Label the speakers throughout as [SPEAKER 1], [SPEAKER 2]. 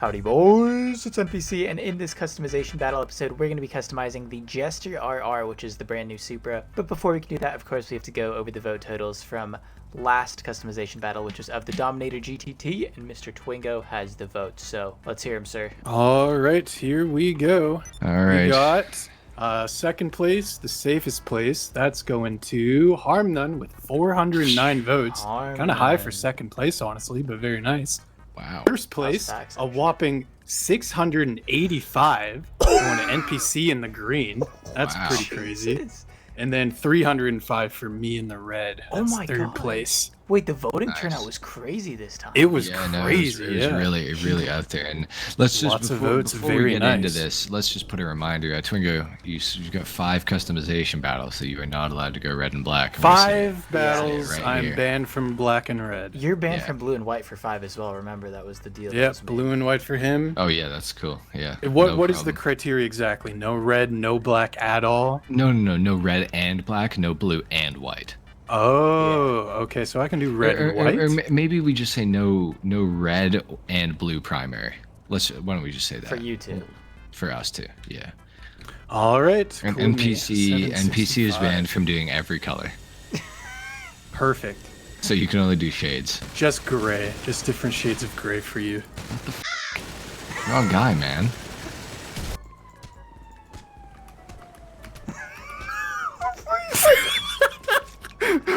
[SPEAKER 1] Howdy boys, it's NPC, and in this customization battle episode, we're going to be customizing the Jester RR, which is the brand new Supra. But before we can do that, of course, we have to go over the vote totals from last customization battle, which was of the Dominator GTT, and Mr. Twingo has the vote. So let's hear him, sir.
[SPEAKER 2] All right, here we go.
[SPEAKER 3] All right.
[SPEAKER 2] We got second place, the safest place. That's going to HarmNone with 409 votes. Kind of high for second place, honestly, but very nice.
[SPEAKER 3] Wow.
[SPEAKER 2] First place, a whopping 685 going to NPC in the green. That's pretty crazy. And then 305 for me in the red. That's third place.
[SPEAKER 1] Wait, the voting turnout was crazy this time.
[SPEAKER 2] It was crazy.
[SPEAKER 3] No, it was really out there. And let's just before we get into this, let's just put a reminder. Twingo, you've got 5 customization battles, so you are not allowed to go red and black.
[SPEAKER 2] 5 battles. I'm banned from black and red.
[SPEAKER 1] You're banned from blue and white for 5 as well. Remember, that was the deal.
[SPEAKER 2] Yep, blue and white for him.
[SPEAKER 3] Oh yeah, that's cool. Yeah.
[SPEAKER 2] What is the criteria exactly? No red, no black at all?
[SPEAKER 3] No red and black, no blue and white.
[SPEAKER 2] Oh, okay. So I can do red and white.
[SPEAKER 3] Or maybe we just say no red and blue primary. Why don't we just say that?
[SPEAKER 1] For you two.
[SPEAKER 3] For us too. Yeah.
[SPEAKER 2] All right.
[SPEAKER 3] And cool. NPC is banned from doing every color.
[SPEAKER 2] Perfect.
[SPEAKER 3] So you can only do shades.
[SPEAKER 2] Just gray. Just different shades of gray for you.
[SPEAKER 3] What the f***? Wrong guy, man.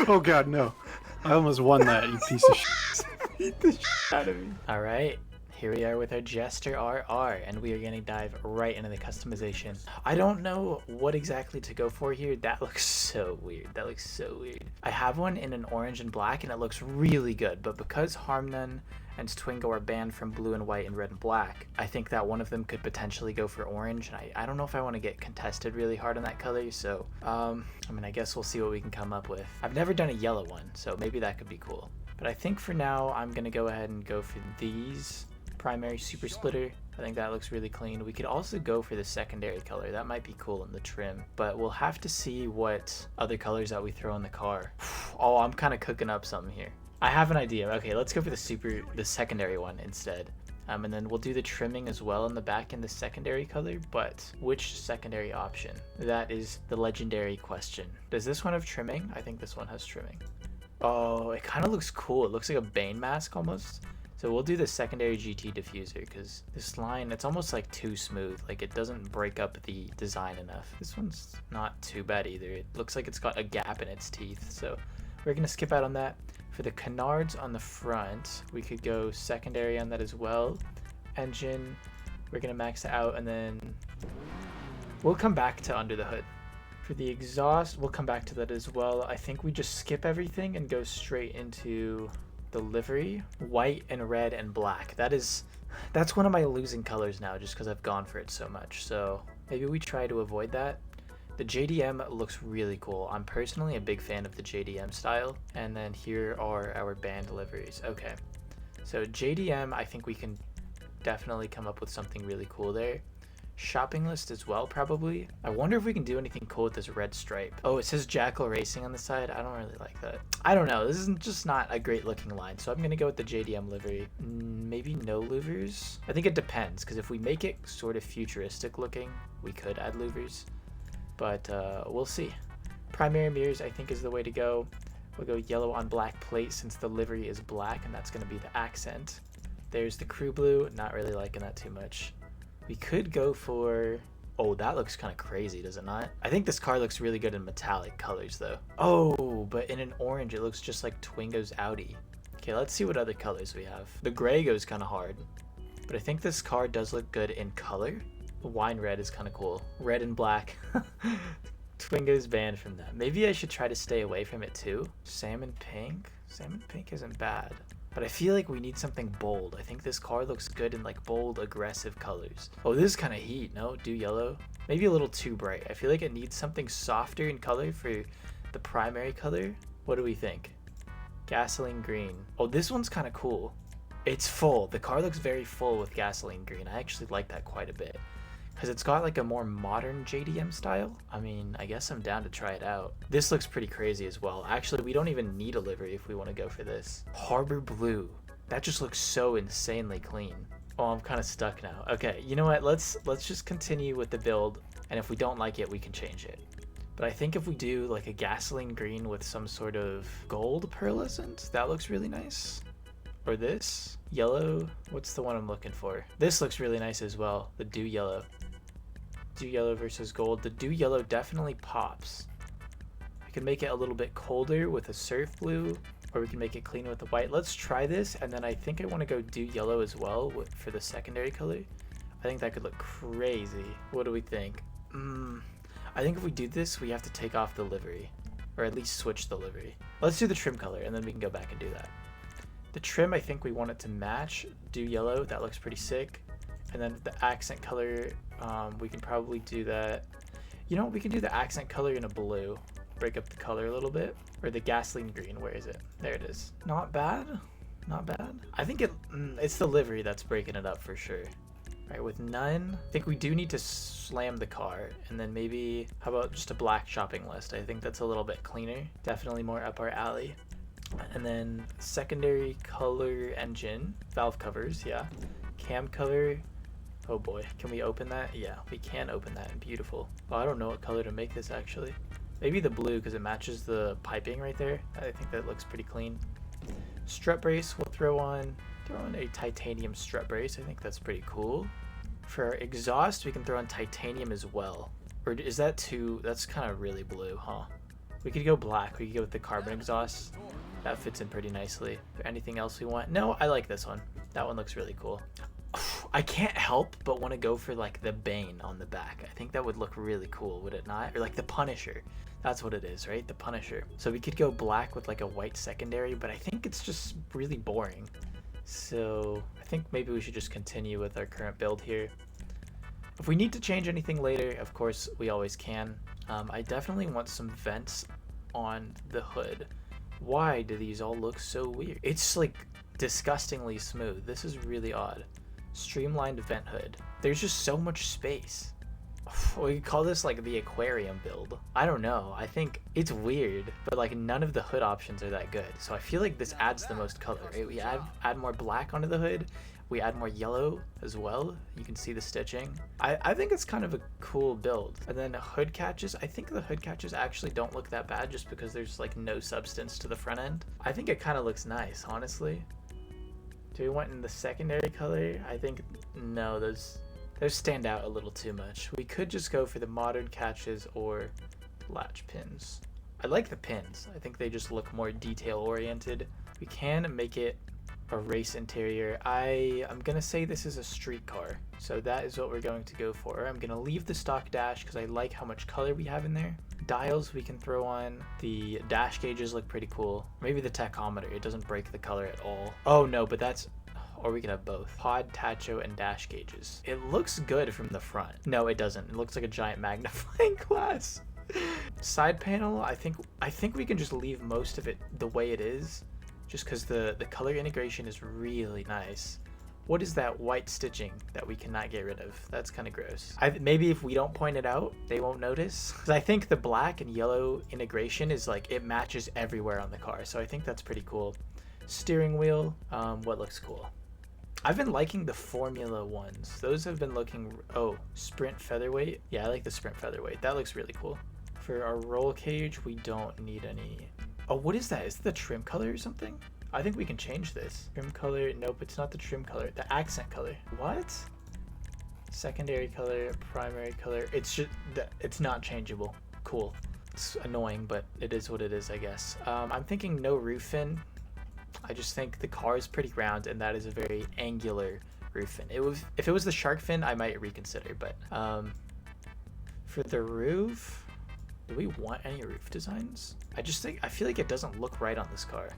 [SPEAKER 2] Oh god, no. I almost won that, you piece of shit.
[SPEAKER 1] Beat the shit out of me. Alright, here we are with our Jester RR, and we are going to dive right into the customization. I don't know what exactly to go for here. That looks so weird. I have one in an orange and black, and it looks really good, but because HarmNone and Twingo are banned from blue and white and red and black, I think that one of them could potentially go for orange, and I don't know if I want to get contested really hard on that color, so I mean, I guess we'll see what we can come up with. I've never done a yellow one, so maybe that could be cool. But I think for now, I'm going to go ahead and go for these primary super splitter. I think that looks really clean. We could also go for the secondary color. That might be cool in the trim, but we'll have to see what other colors that we throw in the car. Oh, I'm kind of cooking up something here. I have an idea. Okay, let's go for the secondary one instead. And then we'll do the trimming as well in the back in the secondary color, but which secondary option? That is the legendary question. Does this one have trimming? I think this one has trimming. Oh, it kind of looks cool. It looks like a Bane mask almost. So we'll do the secondary GT diffuser because this line, it's almost like too smooth. Like it doesn't break up the design enough. This one's not too bad either. It looks like it's got a gap in its teeth. So we're going to skip out on that. For the canards on the front, we could go secondary on that as well. Engine, we're going to max it out, and then we'll come back to under the hood. For the exhaust, we'll come back to that as well. I think we just skip everything and go straight into the livery. White and red and black. That's one of my losing colors now just because I've gone for it so much. So maybe we try to avoid that. The JDM looks really cool. I'm personally a big fan of the JDM style. And then here are our band liveries. Okay, so JDM, I think we can definitely come up with something really cool there. Shopping list as well, probably. I wonder if we can do anything cool with this red stripe. Oh, it says Jackal Racing on the side. I don't really like that. I don't know. This is just not a great looking line. So I'm going to go with the JDM livery. Maybe no louvers? I think it depends, because if we make it sort of futuristic looking, we could add louvers. But we'll see. Primary mirrors, I think, is the way to go. We'll go yellow on black plate since the livery is black, and that's going to be the accent. There's the crew blue. Not really liking that too much. We could go for... Oh, that looks kind of crazy, does it not? I think this car looks really good in metallic colors, though. Oh, but in an orange, it looks just like Twingo's Audi. Okay, let's see what other colors we have. The gray goes kind of hard, but I think this car does look good in color. Wine red is kind of cool. Red and black. Twingo's banned from that. Maybe I should try to stay away from it too. Salmon pink. Salmon pink isn't bad, but I feel like we need something bold. I think this car looks good in like bold, aggressive colors. Oh, this is kind of heat. No, do yellow. Maybe a little too bright. I feel like it needs something softer in color for the primary color. What do we think? Gasoline green. Oh, this one's kind of cool. It's full. The car looks very full with gasoline green. I actually like that quite a bit, because it's got like a more modern JDM style. I mean, I guess I'm down to try it out. This looks pretty crazy as well. Actually, we don't even need a livery if we want to go for this. Harbor blue. That just looks so insanely clean. Oh, I'm kind of stuck now. Okay, you know what? Let's just continue with the build, and if we don't like it, we can change it. But I think if we do like a gasoline green with some sort of gold pearlescent, that looks really nice. Or this yellow. What's the one I'm looking for? This looks really nice as well. The dew yellow. Dew yellow versus gold. The dew yellow definitely pops. We can make it a little bit colder with a surf blue, or we can make it clean with the white. Let's try this, and then I think I want to go dew yellow as well for the secondary color. I think that could look crazy. What do we think? I think if we do this, we have to take off the livery, or at least switch the livery. Let's do the trim color, and then we can go back and do that. The trim, I think we want it to match dew yellow. That looks pretty sick. And then the accent color, we can probably do that. You know, we can do the accent color in a blue. Break up the color a little bit. Or the gasoline green. Where is it? There it is. Not bad. Not bad. I think it's the livery that's breaking it up for sure. Right, with none, I think we do need to slam the car. And then maybe, how about just a black shopping list? I think that's a little bit cleaner. Definitely more up our alley. And then secondary color engine, valve covers, yeah. Cam color, oh boy, can we open that? Yeah, we can open that, beautiful. Oh, I don't know what color to make this actually. Maybe the blue because it matches the piping right there. I think that looks pretty clean. Strut brace, we'll throw on a titanium strut brace. I think that's pretty cool. For our exhaust, we can throw on titanium as well. Or is that too, that's kind of really blue, huh? We could go black, we could go with the carbon exhaust. That fits in pretty nicely. Is there anything else we want? No, I like this one. That one looks really cool. I can't help but want to go for like the Bane on the back. I think that would look really cool, would it not? Or like the Punisher. That's what it is, right? The Punisher. So we could go black with like a white secondary, but I think it's just really boring. So I think maybe we should just continue with our current build here. If we need to change anything later, of course, we always can. I definitely want some vents on the hood. Why do these all look so weird? It's like disgustingly smooth. This is really odd. Streamlined vent hood. There's just so much space. We could call this like the aquarium build. I don't know. I think it's weird, but like none of the hood options are that good. So I feel like this adds the most color, right? We add more black onto the hood. We add more yellow as well. You can see the stitching. I think it's kind of a cool build. And then hood catches. I think the hood catches actually don't look that bad just because there's like no substance to the front end. I think it kind of looks nice, honestly. Do we want in the secondary color? I think no, those stand out a little too much. We could just go for the modern catches or latch pins. I like the pins. I think they just look more detail oriented. We can make it a race interior. I'm gonna say this is a street car, so that is what we're going to go for. I'm gonna leave the stock dash because I like how much color we have in there. Dials we can throw on. The dash gauges look pretty cool. Maybe the tachometer, it doesn't break the color at all. Oh no, but that's, or we can have both. Pod, tacho, and dash gauges. It looks good from the front. No, it doesn't. It looks like a giant magnifying glass. Side panel, I think we can just leave most of it the way it is, just because the color integration is really nice. What is that white stitching that we cannot get rid of? That's kind of gross. Maybe if we don't point it out, they won't notice. Because I think the black and yellow integration is like, it matches everywhere on the car. So I think that's pretty cool. Steering wheel, what looks cool? I've been liking the Formula ones. Those have been looking, oh, Sprint Featherweight. Yeah, I like the Sprint Featherweight. That looks really cool. For our roll cage, we don't need any. Oh, what is that? Is it the trim color or something? I think we can change this. Trim color, nope, it's not the trim color. The accent color. What? Secondary color, primary color. It's just, it's not changeable. Cool. It's annoying, but it is what it is, I guess. I'm thinking no roof fin. I just think the car is pretty round, and that is a very angular roof fin. If it was the shark fin, I might reconsider, but for the roof, do we want any roof designs? I feel like it doesn't look right on this car.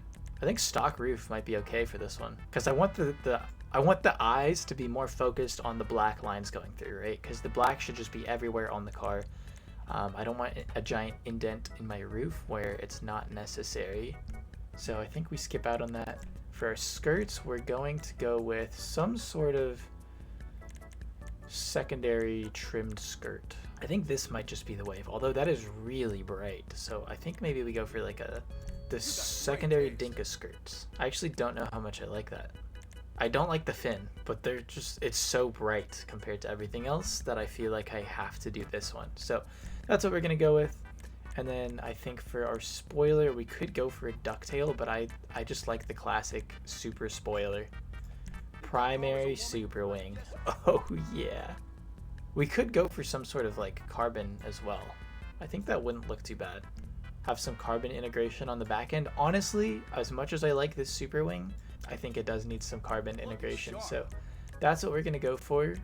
[SPEAKER 1] I think stock roof might be okay for this one, because I want the eyes to be more focused on the black lines going through, right? Because the black should just be everywhere on the car. I don't want a giant indent in my roof where it's not necessary. So I think we skip out on that. For our skirts, we're going to go with some sort of secondary trimmed skirt. I think this might just be the wave, although that is really bright. So I think maybe we go for like the secondary Dinka skirts. I actually don't know how much I like that. I don't like the fin, but they're just, it's so bright compared to everything else that I feel like I have to do this one. So that's what we're gonna go with. And then I think for our spoiler, we could go for a ducktail, but I just like the classic Supra spoiler. Primary Supra wing. Oh yeah. We could go for some sort of like carbon as well. I think that wouldn't look too bad. Have some carbon integration on the back end. Honestly, as much as I like this Supra wing, I think it does need some carbon integration. So that's what we're gonna go for.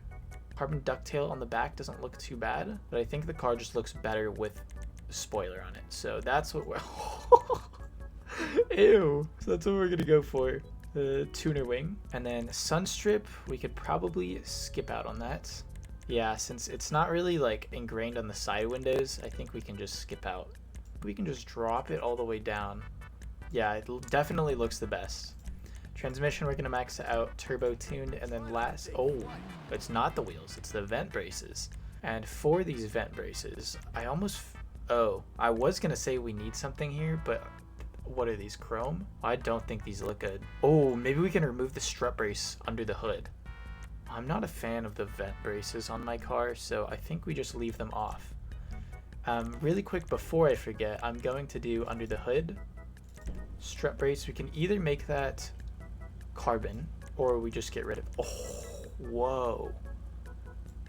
[SPEAKER 1] Carbon ducktail on the back doesn't look too bad, but I think the car just looks better with a spoiler on it. So that's what we're ew. So that's what we're gonna go for. The tuner wing. And then sunstrip, we could probably skip out on that. Yeah, since it's not really like ingrained on the side windows, I think we can just skip out. We can just drop it all the way down. Yeah, it definitely looks the best. Transmission, we're gonna max it out, turbo tuned, and then last, oh, it's not the wheels, it's the vent braces. And for these vent braces, I was gonna say we need something here, but what are these, chrome? I don't think these look good. Oh, maybe we can remove the strut brace under the hood. I'm not a fan of the vent braces on my car, so I think we just leave them off. Really quick before I forget, I'm going to do under the hood, strut brace. We can either make that carbon, or we just get rid of, oh, whoa.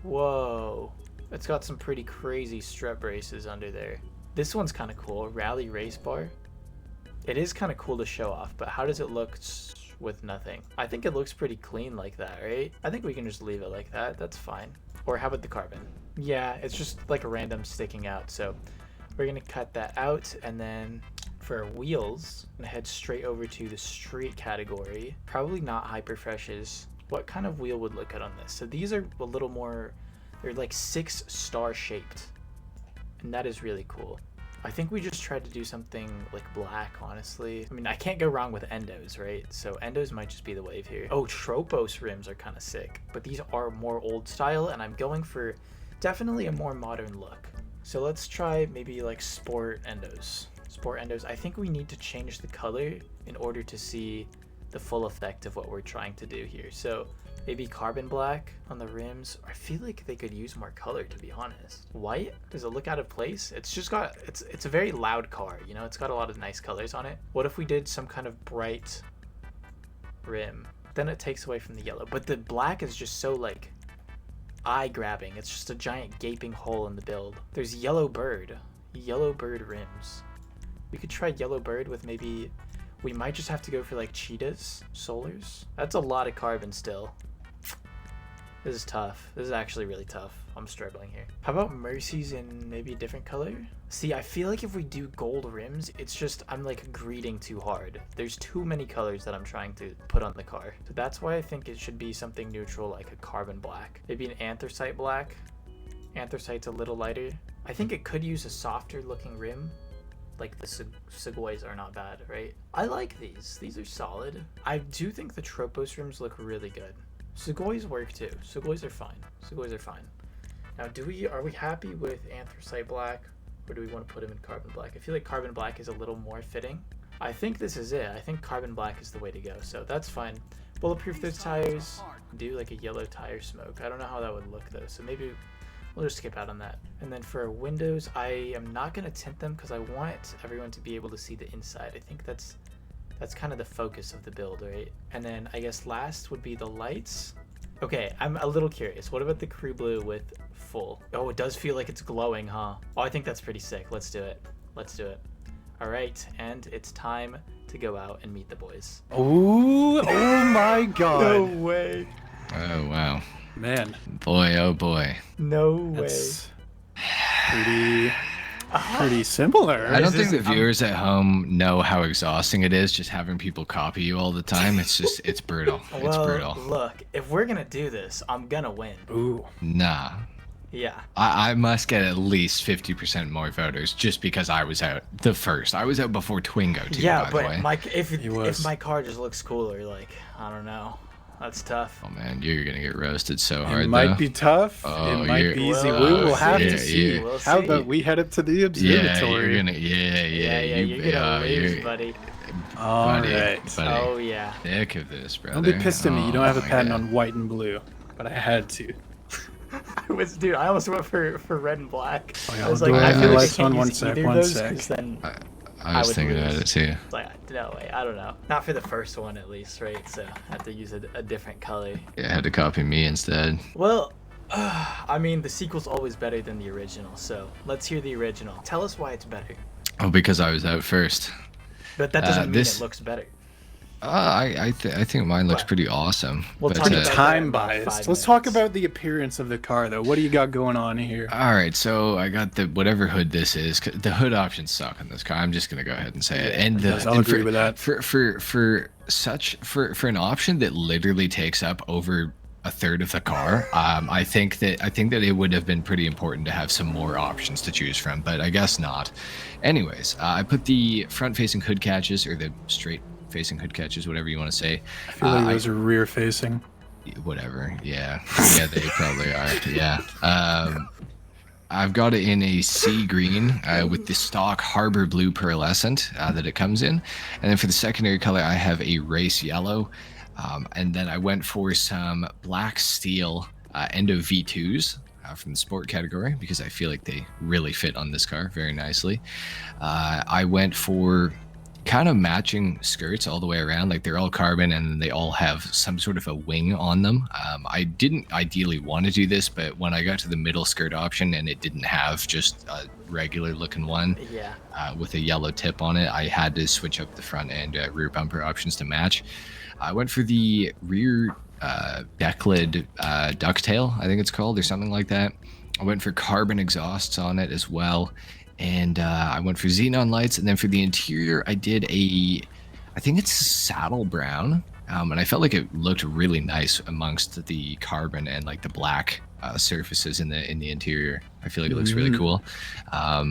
[SPEAKER 1] Whoa. It's got some pretty crazy strut braces under there. This one's kind of cool, rally race bar. It is kind of cool to show off, but how does it look with nothing? I think it looks pretty clean like that, right? I think we can just leave it like that. That's fine. Or how about the carbon? Yeah, it's just like a random sticking out. So we're gonna cut that out, and then for our wheels, I'm gonna head straight over to the street category. Probably not hyper freshes. What kind of wheel would look good on this? So these are a little more, they're like 6-star shaped, and that is really cool. I think we just tried to do something like black, honestly. I mean, I can't go wrong with endos, right? So endos might just be the wave here. Oh, Tropos rims are kind of sick, but these are more old style, and I'm going for definitely a more modern look. So let's try maybe like sport endos. Sport endos. I think we need to change the color in order to see the full effect of what we're trying to do here. So maybe carbon black on the rims. I feel like they could use more color, to be honest. White? Does it look out of place? It's just got, it's a very loud car, you know? It's got a lot of nice colors on it. What if we did some kind of bright rim? Then it takes away from the yellow. But the black is just so like eye-grabbing. It's just a giant gaping hole in the build. There's yellow bird rims. We could try yellow bird with maybe, we might just have to go for like cheetahs, solars. That's a lot of carbon still. This is tough. This is actually really tough. I'm struggling here. How about Mercies in maybe a different color? See, I feel like if we do gold rims, it's just, I'm like greeding too hard. There's too many colors that I'm trying to put on the car. So that's why I think it should be something neutral, like a carbon black. Maybe an anthracite black. Anthracite's a little lighter. I think it could use a softer looking rim. Like the Segoys are not bad, right? I like these. These are solid. I do think the Tropos rims look really good. Segoys work too. Segoys are fine. Segoys are fine. Now, are we happy with anthracite black, or do we want to put them in carbon black? I feel like carbon black is a little more fitting. I think this is it. I think carbon black is the way to go, so that's fine. Bulletproof those tires. Do like a yellow tire smoke. I don't know how that would look though, so maybe we'll just skip out on that. And then for our windows, I am not going to tint them because I want everyone to be able to see the inside. I think that's kind of the focus of the build, right? And then I guess last would be the lights. Okay, I'm a little curious. What about the crew blue with full? Oh, it does feel like it's glowing, huh? Oh, I think that's pretty sick. Let's do it. Let's do it. All right, and it's time to go out and meet the boys.
[SPEAKER 2] Oh my God.
[SPEAKER 1] No way.
[SPEAKER 3] Oh, wow.
[SPEAKER 2] Man.
[SPEAKER 3] Boy, oh boy.
[SPEAKER 1] No way.
[SPEAKER 2] That's pretty similar.
[SPEAKER 3] I don't think the viewers at home know how exhausting it is just having people copy you all the time. It's just, it's brutal.
[SPEAKER 1] Well,
[SPEAKER 3] it's brutal.
[SPEAKER 1] Look, if we're gonna do this, I'm gonna win.
[SPEAKER 2] Ooh.
[SPEAKER 3] Nah.
[SPEAKER 1] Yeah.
[SPEAKER 3] I must get at least 50% more voters just because I was out the first. I was out before Twingo too,
[SPEAKER 1] yeah,
[SPEAKER 3] by the way.
[SPEAKER 1] but if my car just looks cooler, like, I don't know. That's tough.
[SPEAKER 3] Oh man, you're gonna get roasted so hard.
[SPEAKER 2] It might
[SPEAKER 3] though.
[SPEAKER 2] be tough.
[SPEAKER 3] Oh,
[SPEAKER 2] it might be easy.
[SPEAKER 1] well,
[SPEAKER 2] We will have to see.
[SPEAKER 1] We'll
[SPEAKER 2] How
[SPEAKER 1] see.
[SPEAKER 2] about we head up to the observatory?
[SPEAKER 3] Yeah, you're gonna,
[SPEAKER 1] You're gonna lose, buddy.
[SPEAKER 2] Alright.
[SPEAKER 1] Oh yeah.
[SPEAKER 3] Sick of this, brother.
[SPEAKER 2] Don't be pissed at me. You don't have a patent
[SPEAKER 3] God.
[SPEAKER 2] on white and blue, but I had to.
[SPEAKER 1] Dude, I almost went for red and black.
[SPEAKER 2] Oh, yeah,
[SPEAKER 1] I was
[SPEAKER 2] I'll
[SPEAKER 1] like,
[SPEAKER 2] do
[SPEAKER 1] I
[SPEAKER 2] it.
[SPEAKER 1] feel like
[SPEAKER 2] Lights
[SPEAKER 1] I can't
[SPEAKER 2] on, one
[SPEAKER 1] use
[SPEAKER 2] sec,
[SPEAKER 1] either
[SPEAKER 2] one
[SPEAKER 1] of those,
[SPEAKER 2] sec.
[SPEAKER 1] 'cause then
[SPEAKER 3] I was thinking about it too.
[SPEAKER 1] it's like, no way, I don't know. Not for the first one at least, right? So I have to use a different color.
[SPEAKER 3] Yeah, I had to copy me instead.
[SPEAKER 1] Well, I mean, the sequel's always better than the original, so let's hear the original. Tell us why it's better.
[SPEAKER 3] Oh, because I was out first.
[SPEAKER 1] But that doesn't mean it looks better.
[SPEAKER 3] I think mine looks pretty awesome.
[SPEAKER 1] We'll
[SPEAKER 3] but,
[SPEAKER 1] talk about
[SPEAKER 2] Time
[SPEAKER 1] that in about
[SPEAKER 2] bias.
[SPEAKER 1] 5
[SPEAKER 2] Let's talk
[SPEAKER 1] minutes.
[SPEAKER 2] about the appearance of the car, though. What do you got going on here?
[SPEAKER 3] all right, so I got the whatever hood this is. The hood options suck on this car. I'm just gonna go ahead and say it. And
[SPEAKER 2] I'll agree with that.
[SPEAKER 3] For an option that literally takes up over a third of the car, I think that it would have been pretty important to have some more options to choose from, but I guess not. Anyways, I put the front-facing hood catches, or the straight-facing hood catches, whatever you want to say.
[SPEAKER 2] I feel like those are rear-facing.
[SPEAKER 3] Whatever, yeah, they probably are. Yeah. I've got it in a sea green with the stock Harbor Blue pearlescent that it comes in, and then for the secondary color, I have a race yellow. And then I went for some black steel Endo V2s from the sport category because I feel like they really fit on this car very nicely. I went for kind of matching skirts all the way around, like they're all carbon and they all have some sort of a wing on them. I didn't ideally want to do this, but when I got to the middle skirt option and it didn't have just a regular looking one with a yellow tip on it, I had to switch up the front and rear bumper options to match. I went for the rear deck lid ducktail, I think it's called, or something like that. I went for carbon exhausts on it as well. And I went for xenon lights. And then for the interior, I did I think it's saddle brown. And I felt like it looked really nice amongst the carbon and like the black surfaces in the interior. I feel like it looks really cool. I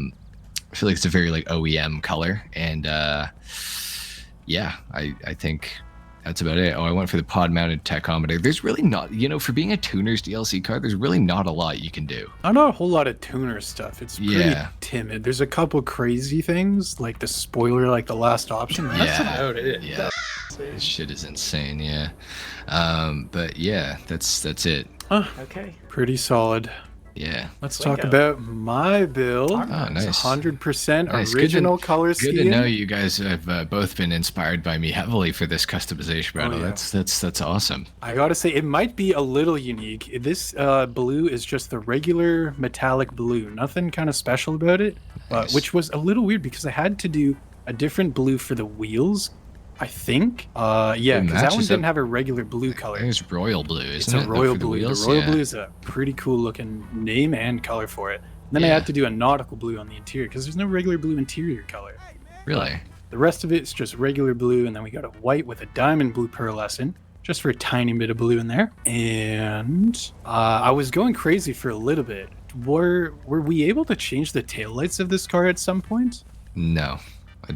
[SPEAKER 3] feel like it's a very like OEM color. And yeah, I think that's about it. Oh, I went for the pod-mounted tachometer. There's really not, for being a tuner's DLC car, there's really not a lot you can do.
[SPEAKER 2] Not a whole lot of tuner stuff. It's pretty timid. There's a couple crazy things, like the spoiler, like the last option. That's about it.
[SPEAKER 3] Yeah, this shit is insane, yeah. But yeah, that's it.
[SPEAKER 1] Okay.
[SPEAKER 2] Pretty solid.
[SPEAKER 3] Yeah.
[SPEAKER 2] Let's talk about my build.
[SPEAKER 3] Oh, nice.
[SPEAKER 2] It's 100% original color scheme.
[SPEAKER 3] Good to know you guys have both been inspired by me heavily for this customization battle. Yeah. That's awesome.
[SPEAKER 2] I gotta say, it might be a little unique. This blue is just the regular metallic blue. Nothing kind of special about it, which was a little weird because I had to do a different blue for the wheels. I think, yeah, because that one didn't have a regular blue color.
[SPEAKER 3] I think it's royal blue, isn't it?
[SPEAKER 2] It's a royal blue. The royal blue is a pretty cool looking name and color for it. And then I had to do a nautical blue on the interior because there's no regular blue interior color.
[SPEAKER 3] Really?
[SPEAKER 2] The rest of it's just regular blue, and then we got a white with a diamond blue pearlescent, just for a tiny bit of blue in there. And I was going crazy for a little bit. Were we able to change the taillights of this car at some point?
[SPEAKER 3] No.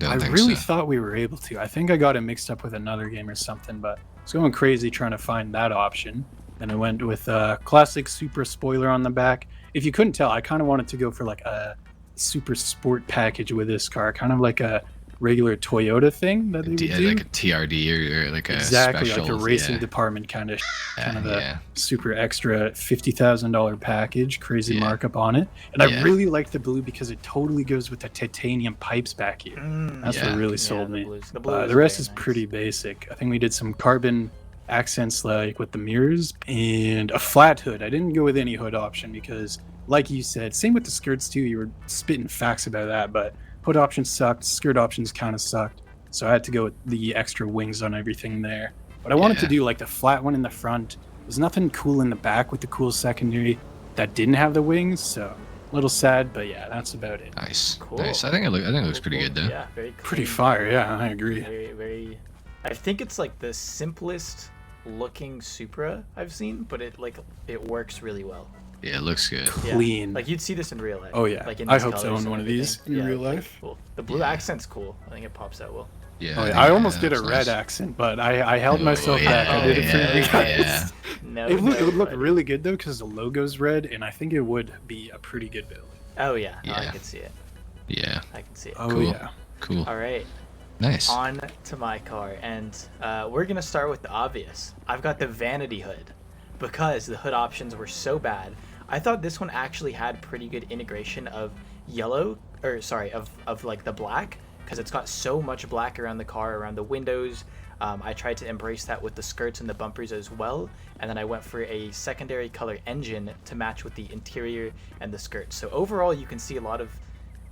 [SPEAKER 3] I
[SPEAKER 2] really thought we were able to. I think I got it mixed up with another game or something, but I was going crazy trying to find that option. Then I went with a classic Supra spoiler on the back. If you couldn't tell, I kind of wanted to go for like a super sport package with this car, kind of like a regular Toyota thing that they would do.
[SPEAKER 3] Like a TRD or like a
[SPEAKER 2] exactly
[SPEAKER 3] special,
[SPEAKER 2] like a racing department kind of a super extra $50,000 package, crazy markup on it. And I really like the blue because it totally goes with the titanium pipes back here. That's what really sold me. The rest is pretty basic. I think we did some carbon accents like with the mirrors and a flat hood. I didn't go with any hood option because, like you said, same with the skirts too. You were spitting facts about that, but hood options sucked, skirt options kind of sucked, so I had to go with the extra wings on everything there. But I wanted to do like the flat one in the front. There's nothing cool in the back with the cool secondary that didn't have the wings, so a little sad, but yeah, that's about it.
[SPEAKER 3] Nice, nice. I think it looks pretty good though.
[SPEAKER 1] Yeah, very clean.
[SPEAKER 2] Pretty fire. Yeah, I agree.
[SPEAKER 1] Very. I think it's like the simplest looking Supra I've seen, but it works really well.
[SPEAKER 3] Yeah, it looks good.
[SPEAKER 2] Clean.
[SPEAKER 1] Like you'd see this in real life.
[SPEAKER 2] Oh yeah.
[SPEAKER 1] Like in
[SPEAKER 2] I hope to own one of these in real life.
[SPEAKER 1] Cool. The blue accent's cool. I think it pops out well.
[SPEAKER 3] Yeah.
[SPEAKER 2] Oh, yeah. I almost did a red accent, but I held myself back. I did it for you guys. It would look really good though because the logo's red, and I think it would be a pretty good build.
[SPEAKER 1] Oh yeah. No, I can see it.
[SPEAKER 3] Yeah.
[SPEAKER 1] I can see it.
[SPEAKER 2] Oh
[SPEAKER 1] cool.
[SPEAKER 2] yeah.
[SPEAKER 3] Cool.
[SPEAKER 1] All right.
[SPEAKER 3] Nice.
[SPEAKER 1] On to my car, and we're gonna start with the obvious. I've got the vanity hood because the hood options were so bad. I thought this one actually had pretty good integration of yellow, or sorry, of like the black, because it's got so much black around the car, around the windows. I tried to embrace that with the skirts and the bumpers as well, and then I went for a secondary color engine to match with the interior and the skirts. So overall, you can see a lot of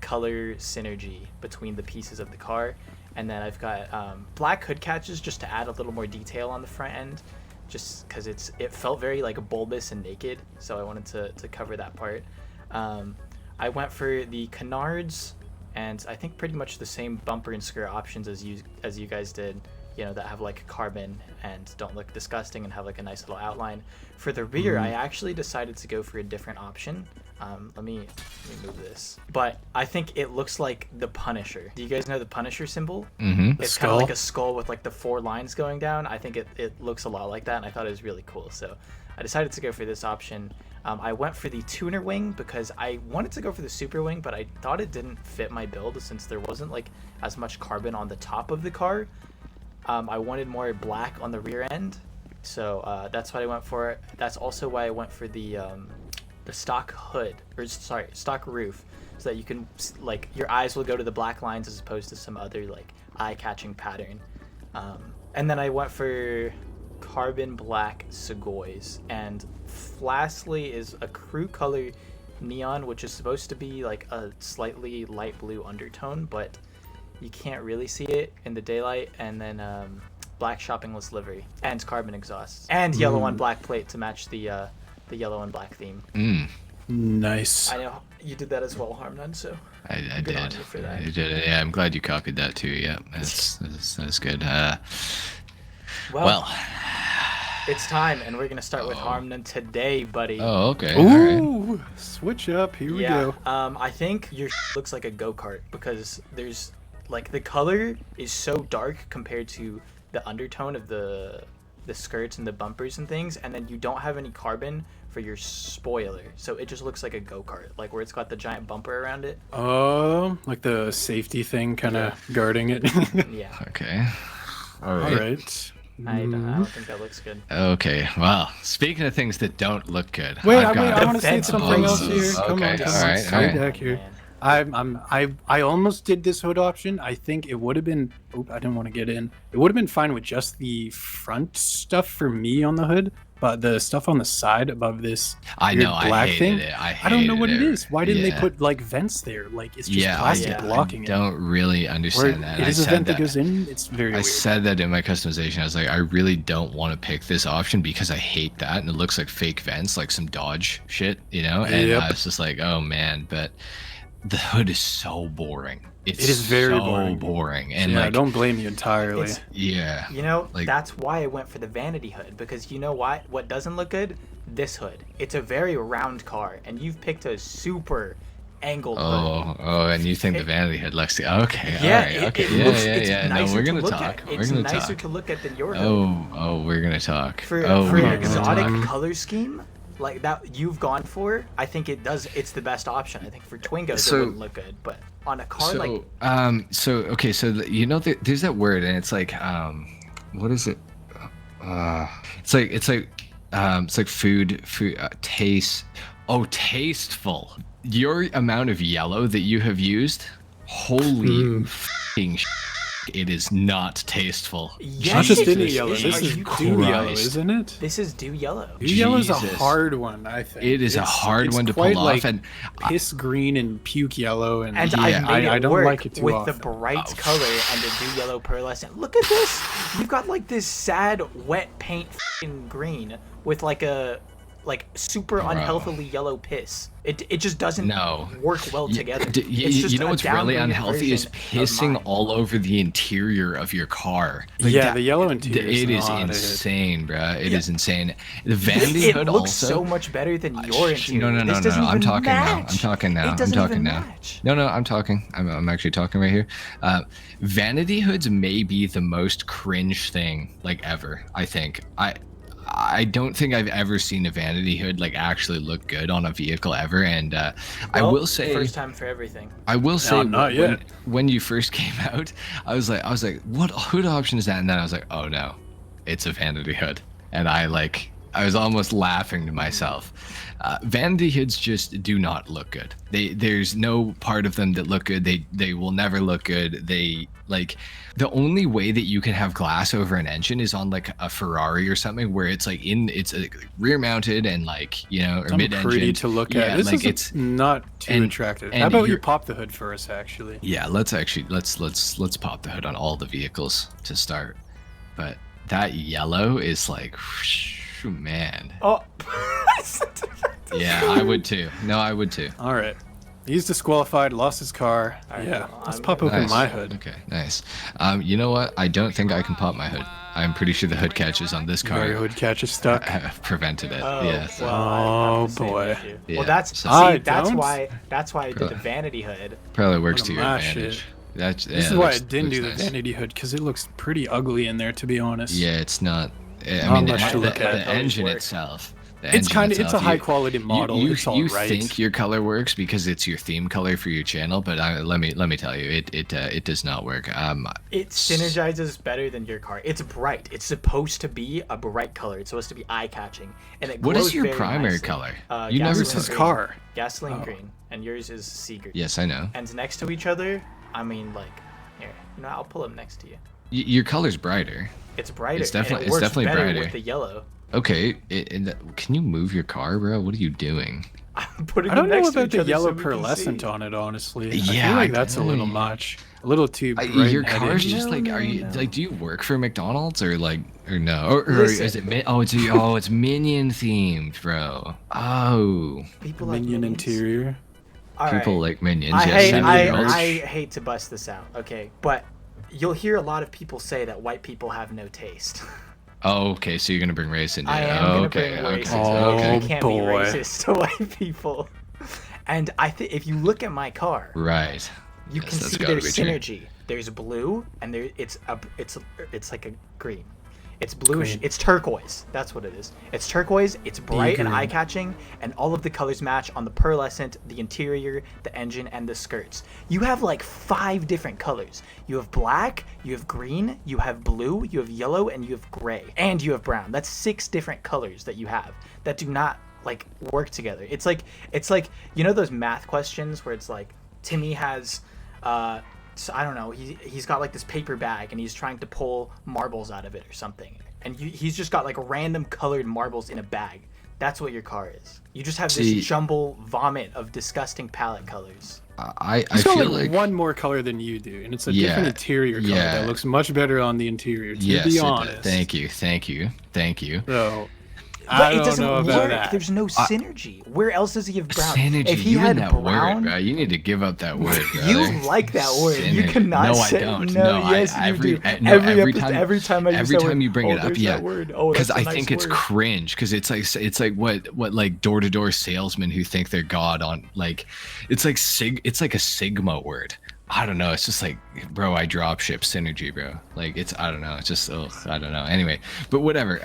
[SPEAKER 1] color synergy between the pieces of the car. And then I've got black hood catches just to add a little more detail on the front end, just because it felt very like bulbous and naked, so I wanted to cover that part. I went for the canards, and I think pretty much the same bumper and skirt options as you guys did, you know, that have like carbon and don't look disgusting and have like a nice little outline. For the rear, I actually decided to go for a different option. Let me move this. But I think it looks like the Punisher. Do you guys know the Punisher symbol?
[SPEAKER 3] Mm-hmm.
[SPEAKER 1] It's kind of like a skull with like the 4 lines going down. I think it looks a lot like that, and I thought it was really cool. So I decided to go for this option. I went for the tuner wing because I wanted to go for the Supra wing, but I thought it didn't fit my build since there wasn't like as much carbon on the top of the car. I wanted more black on the rear end, so that's what I went for. That's also why I went for the stock hood, or sorry, stock roof, so that you can, like, your eyes will go to the black lines as opposed to some other like eye-catching pattern. And then I went for carbon black Segoys, and lastly is a crew color neon, which is supposed to be like a slightly light blue undertone, but you can't really see it in the daylight. And then black shopping list livery and carbon exhausts and yellow on black plate to match the yellow and black theme.
[SPEAKER 2] Nice.
[SPEAKER 1] I know you did that as well, HarmNone, so
[SPEAKER 3] I
[SPEAKER 1] good on
[SPEAKER 3] did.
[SPEAKER 1] you for that.
[SPEAKER 3] I did it. Yeah, I'm glad you copied that too. Yeah, that's good. Well,
[SPEAKER 1] it's time, and we're gonna start with HarmNone today, buddy.
[SPEAKER 3] Oh, okay.
[SPEAKER 2] Ooh, switch up. Here we go.
[SPEAKER 1] I think your looks like a go-kart because there's like the color is so dark compared to the undertone of the skirts and the bumpers and things, and then you don't have any carbon for your spoiler, so it just looks like a go-kart, like where it's got the giant bumper around it.
[SPEAKER 2] Oh, like the safety thing kind of guarding it.
[SPEAKER 1] Yeah.
[SPEAKER 3] Okay. All right.
[SPEAKER 2] All right.
[SPEAKER 1] I don't think that looks good.
[SPEAKER 3] Okay. Well, speaking of things that don't look good,
[SPEAKER 2] Wait,
[SPEAKER 3] I've got
[SPEAKER 2] I want to say something else here.
[SPEAKER 3] Okay,
[SPEAKER 2] Come on,
[SPEAKER 3] all right,
[SPEAKER 2] stay
[SPEAKER 3] all right.
[SPEAKER 2] back here.
[SPEAKER 1] Man.
[SPEAKER 2] I almost did this hood option. I think it would have been. Oh, I didn't want to get in. It would have been fine with just the front stuff for me on the hood, but the stuff on the side above this
[SPEAKER 3] I
[SPEAKER 2] weird
[SPEAKER 3] know, I
[SPEAKER 2] black
[SPEAKER 3] hated
[SPEAKER 2] thing.
[SPEAKER 3] it.
[SPEAKER 2] I don't know what it is. Why didn't they
[SPEAKER 3] Yeah.
[SPEAKER 2] put like vents there? Like it's just plastic blocking
[SPEAKER 3] I
[SPEAKER 2] it.
[SPEAKER 3] don't really
[SPEAKER 2] Or
[SPEAKER 3] understand that.
[SPEAKER 2] it is
[SPEAKER 3] I
[SPEAKER 2] a
[SPEAKER 3] said
[SPEAKER 2] vent that goes in. It's very
[SPEAKER 3] I
[SPEAKER 2] weird.
[SPEAKER 3] said that in my customization. I was like, I really don't want to pick this option because I hate that, and it looks like fake vents, like some Dodge shit, you know. And
[SPEAKER 2] Yep.
[SPEAKER 3] I was just like, oh man, but the hood is so boring. It
[SPEAKER 2] is very
[SPEAKER 3] so
[SPEAKER 2] boring.
[SPEAKER 3] and
[SPEAKER 2] Yeah,
[SPEAKER 3] like,
[SPEAKER 2] don't blame you entirely.
[SPEAKER 3] yeah,
[SPEAKER 1] You know,
[SPEAKER 3] like-
[SPEAKER 1] that's why I went for the vanity hood, because you know what doesn't look good? This hood. It's a very round car, and you've picked a super angled hood.
[SPEAKER 3] Oh, and you think the vanity hood looks okay?
[SPEAKER 1] Yeah,
[SPEAKER 3] all right, okay,
[SPEAKER 1] it looks, it's
[SPEAKER 3] yeah. No,
[SPEAKER 1] nicer
[SPEAKER 3] we're
[SPEAKER 1] to
[SPEAKER 3] gonna
[SPEAKER 1] look
[SPEAKER 3] talk.
[SPEAKER 1] at.
[SPEAKER 3] We're
[SPEAKER 1] It's
[SPEAKER 3] gonna
[SPEAKER 1] nicer
[SPEAKER 3] talk.
[SPEAKER 1] to look at than your hood.
[SPEAKER 3] Oh, we're gonna talk.
[SPEAKER 1] For
[SPEAKER 3] oh,
[SPEAKER 1] an
[SPEAKER 3] we're gonna
[SPEAKER 1] exotic
[SPEAKER 3] talk.
[SPEAKER 1] color scheme like that you've gone for, I think it's the best option. I think for Twingos
[SPEAKER 3] So-
[SPEAKER 1] it wouldn't look good, but on a car like
[SPEAKER 3] you know, there's that word, and it's like, what is it? It's like food, taste. Oh, tasteful. Your amount of yellow that you have used, holy f***ing it is not tasteful.
[SPEAKER 1] Yes,
[SPEAKER 2] Not just
[SPEAKER 1] it
[SPEAKER 2] any
[SPEAKER 1] is.
[SPEAKER 2] yellow.
[SPEAKER 1] Are
[SPEAKER 2] This is
[SPEAKER 1] you
[SPEAKER 2] dew yellow,
[SPEAKER 3] Christ.
[SPEAKER 2] isn't it?
[SPEAKER 1] This is dew yellow.
[SPEAKER 2] Dew yellow is a
[SPEAKER 3] Jesus.
[SPEAKER 2] hard one, I think.
[SPEAKER 3] It is a hard
[SPEAKER 2] it's
[SPEAKER 3] one to
[SPEAKER 2] quite
[SPEAKER 3] pull
[SPEAKER 2] like
[SPEAKER 3] off, and
[SPEAKER 2] piss green and puke yellow, and,
[SPEAKER 1] And
[SPEAKER 3] Yeah,
[SPEAKER 1] I made it
[SPEAKER 2] I don't
[SPEAKER 1] work
[SPEAKER 2] like it too
[SPEAKER 1] with
[SPEAKER 2] often.
[SPEAKER 1] the bright
[SPEAKER 3] Oh.
[SPEAKER 1] color and the dew yellow pearlescent. Look at this! You've got like this sad wet paint f***ing green with like a super unhealthily yellow piss. It just doesn't work well together. It's just
[SPEAKER 3] you know
[SPEAKER 1] a
[SPEAKER 3] what's really
[SPEAKER 1] downgraded
[SPEAKER 3] unhealthy is
[SPEAKER 1] version of
[SPEAKER 3] pissing
[SPEAKER 1] mine.
[SPEAKER 3] all over the interior of your car.
[SPEAKER 2] Yeah, the yellow interior is
[SPEAKER 3] It is
[SPEAKER 2] not it.
[SPEAKER 3] insane, bruh. It is insane. The vanity
[SPEAKER 1] It
[SPEAKER 3] hood
[SPEAKER 1] looks
[SPEAKER 3] also.
[SPEAKER 1] so much better than your interior.
[SPEAKER 3] No.
[SPEAKER 1] This doesn't
[SPEAKER 3] I'm
[SPEAKER 1] even
[SPEAKER 3] talking now.
[SPEAKER 1] match.
[SPEAKER 3] I'm talking now.
[SPEAKER 1] It
[SPEAKER 3] I'm
[SPEAKER 1] doesn't
[SPEAKER 3] talking
[SPEAKER 1] even
[SPEAKER 3] now.
[SPEAKER 1] match.
[SPEAKER 3] No, I'm talking. I'm actually talking right here. Vanity hoods may be the most cringe thing like ever. I think. I don't think I've ever seen a vanity hood like actually look good on a vehicle ever, and I
[SPEAKER 1] Well,
[SPEAKER 3] will say
[SPEAKER 1] first time for everything.
[SPEAKER 3] I will say
[SPEAKER 2] not yet.
[SPEAKER 3] when you first came out, I was like, what hood option is that? And then I was like, oh no, it's a vanity hood, and I was almost laughing to myself. Vanity hoods just do not look good. There's no part of them that look good. They will never look good. They like the only way that you can have glass over an engine is on like a Ferrari or something where it's like it's rear mounted and like, you know, or mid engine.
[SPEAKER 2] Pretty to look at. This like it's not too attractive. How about you pop the hood for us actually?
[SPEAKER 3] Yeah, let's pop the hood on all the vehicles to start. But that yellow is like, man.
[SPEAKER 1] Oh.
[SPEAKER 3] Yeah, I would too. No, I would too.
[SPEAKER 2] All right. He's disqualified, lost his car. Right, yeah, let's pop open my hood.
[SPEAKER 3] Okay, nice. You know what? I don't think I can pop my hood. I'm pretty sure the hood catches on this car.
[SPEAKER 2] Your hood catch is stuck.
[SPEAKER 3] Have prevented it.
[SPEAKER 1] Oh,
[SPEAKER 3] yes.
[SPEAKER 1] Well,
[SPEAKER 2] boy.
[SPEAKER 3] Yeah,
[SPEAKER 1] well, that's
[SPEAKER 3] so
[SPEAKER 1] why I did the vanity hood.
[SPEAKER 3] Probably works to your advantage.
[SPEAKER 2] This is why I didn't do the vanity hood, because it looks pretty ugly in there, to be honest.
[SPEAKER 3] Yeah, it's not. I mean, the engine
[SPEAKER 1] work.
[SPEAKER 3] itself.
[SPEAKER 2] It's a high quality model.
[SPEAKER 3] You
[SPEAKER 2] right.
[SPEAKER 3] think your color works because it's your theme color for your channel, but let me tell you, it does not work.
[SPEAKER 1] It synergizes better than your car. It's bright. It's supposed to be a bright color. It's supposed to be eye catching, and it glows.
[SPEAKER 3] What is your
[SPEAKER 1] very
[SPEAKER 3] primary
[SPEAKER 1] nicely.
[SPEAKER 3] color?
[SPEAKER 2] You never his car.
[SPEAKER 1] Gasoline green, and yours is sea green.
[SPEAKER 3] Yes, I know.
[SPEAKER 1] And next to each other, I mean, like, here, I'll pull them next to you.
[SPEAKER 3] Your color's brighter.
[SPEAKER 1] It's brighter.
[SPEAKER 3] It's definitely
[SPEAKER 1] better
[SPEAKER 3] brighter
[SPEAKER 1] with the yellow.
[SPEAKER 3] Okay, can you move your car, bro? What are you doing?
[SPEAKER 1] I'm putting
[SPEAKER 2] I don't
[SPEAKER 1] them
[SPEAKER 2] know
[SPEAKER 1] next to
[SPEAKER 2] about
[SPEAKER 1] each
[SPEAKER 2] the
[SPEAKER 1] other
[SPEAKER 2] yellow
[SPEAKER 1] so we can
[SPEAKER 2] pearlescent
[SPEAKER 1] see.
[SPEAKER 2] on it, honestly.
[SPEAKER 3] Yeah,
[SPEAKER 2] I feel like that's a little much. A little too bright.
[SPEAKER 3] Your car's just like,
[SPEAKER 1] No,
[SPEAKER 3] are you
[SPEAKER 1] no.
[SPEAKER 3] like, do you work for McDonald's or no? Or is it? It's Minion themed, bro. Oh,
[SPEAKER 1] People like
[SPEAKER 2] Minion
[SPEAKER 1] minions.
[SPEAKER 2] interior.
[SPEAKER 1] All
[SPEAKER 3] people
[SPEAKER 1] right.
[SPEAKER 3] like Minions.
[SPEAKER 1] I
[SPEAKER 3] Yes,
[SPEAKER 1] I hate to bust this out, okay, but you'll hear a lot of people say that white people have no taste.
[SPEAKER 3] Oh, okay. So you're gonna bring race into it.
[SPEAKER 1] I am gonna
[SPEAKER 3] Okay,
[SPEAKER 1] bring
[SPEAKER 3] okay,
[SPEAKER 1] race
[SPEAKER 2] Oh,
[SPEAKER 1] into it. You can't be
[SPEAKER 2] boy.
[SPEAKER 1] racist to white people. And I think if you look at my car,
[SPEAKER 3] Right.
[SPEAKER 1] you
[SPEAKER 3] Yes,
[SPEAKER 1] can
[SPEAKER 3] that's
[SPEAKER 1] see
[SPEAKER 3] gotta
[SPEAKER 1] there's
[SPEAKER 3] be true.
[SPEAKER 1] synergy. There's blue, and it's like a green. It's bluish.
[SPEAKER 2] Green.
[SPEAKER 1] It's turquoise. That's what it is. It's turquoise. It's bright and
[SPEAKER 2] green.
[SPEAKER 1] eye-catching, and all of the colors match on the pearlescent, the interior, the engine, and the skirts. You have like 5 different colors. You have black, you have green, you have blue, you have yellow, and you have gray, and you have brown. That's 6 different colors that you have that do not like work together. It's like you know those math questions where it's like Timmy has so I don't know, he's got like this paper bag and he's trying to pull marbles out of it or something, and he's just got like random colored marbles in a bag. That's what your car is. You just have this jumble vomit of disgusting palette colors.
[SPEAKER 3] I
[SPEAKER 2] It's got
[SPEAKER 3] feel
[SPEAKER 2] like
[SPEAKER 3] like
[SPEAKER 2] one more color than you do, and it's a different interior color that looks much better on the interior, to be honest.
[SPEAKER 3] Thank you.
[SPEAKER 2] So,
[SPEAKER 1] But
[SPEAKER 2] I
[SPEAKER 1] it
[SPEAKER 2] don't
[SPEAKER 1] doesn't
[SPEAKER 2] know about
[SPEAKER 1] work.
[SPEAKER 2] that.
[SPEAKER 1] There's no synergy. Where else does he have brown?
[SPEAKER 3] Synergy.
[SPEAKER 1] If he
[SPEAKER 3] You
[SPEAKER 1] had
[SPEAKER 3] and that
[SPEAKER 1] brown,
[SPEAKER 3] word, bro. You need to give up that word, brother.
[SPEAKER 1] you like that word. You
[SPEAKER 3] Synergy.
[SPEAKER 1] cannot
[SPEAKER 3] No,
[SPEAKER 1] say
[SPEAKER 3] I don't.
[SPEAKER 1] no.
[SPEAKER 3] No,
[SPEAKER 1] Yes,
[SPEAKER 3] I,
[SPEAKER 1] you do.
[SPEAKER 3] every
[SPEAKER 1] time I use
[SPEAKER 3] every
[SPEAKER 1] that
[SPEAKER 3] time
[SPEAKER 1] word,
[SPEAKER 3] you bring it up,
[SPEAKER 1] there's
[SPEAKER 3] yeah,
[SPEAKER 1] that word. Oh,
[SPEAKER 3] because
[SPEAKER 1] that's a
[SPEAKER 3] I
[SPEAKER 1] nice
[SPEAKER 3] think it's
[SPEAKER 1] word.
[SPEAKER 3] cringe. Because it's like what like door-to-door salesmen who think they're god on like, it's like a Sigma word. I don't know. It's just like, bro, I drop ship synergy, bro. Like I don't know. It's just I don't know. Anyway, but whatever.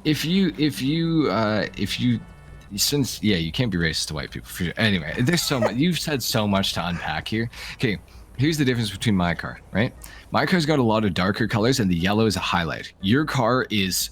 [SPEAKER 3] If you since you can't be racist to white people for sure. Anyway, there's so much. You've said so much to unpack here. Okay, here's the difference between my car, right? My car's got a lot of darker colors, and the yellow is a highlight. Your car is,